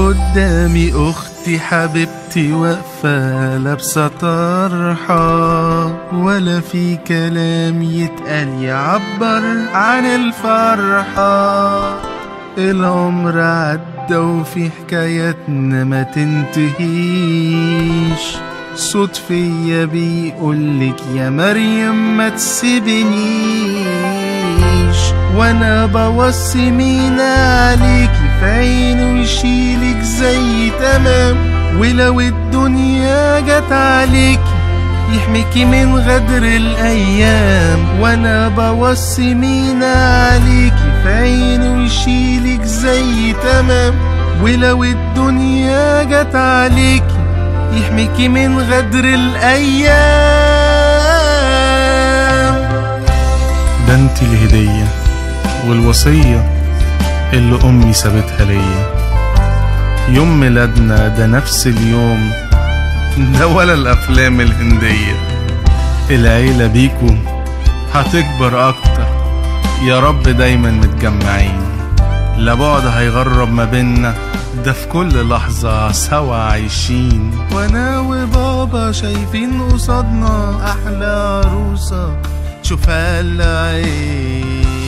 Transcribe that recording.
قدامي اختي حبيبتي واقفة لابسة طرحة، ولا في كلام يتقال يعبر عن الفرحة. العمر عدى وفي حكاياتنا ما تنتهيش، صوت فيا بيقولك يا مريم ما تسيبنيش، وانا بوصي مينا عليكي في عينه ويشيلك زي تمام، ولو الدنيا جت عليكي يحميكي من غدر الايام. وانا بوصي مينا عليكي في عينه ويشيلك زي تمام، ولو الدنيا جت عليكي يحميكي من غدر الايام. ده انتي الهدية والوصية اللي امي سابتها ليا، يوم ميلادنا ده نفس اليوم ده ولا الافلام الهندية. العيلة بيكو هتكبر اكتر، يا رب دايما متجمعين، لا بعد هيغرب ما بينا، ده في كل لحظة سوا عايشين. وانا وبابا شايفين قصادنا احلى عروسة تشوفها العين.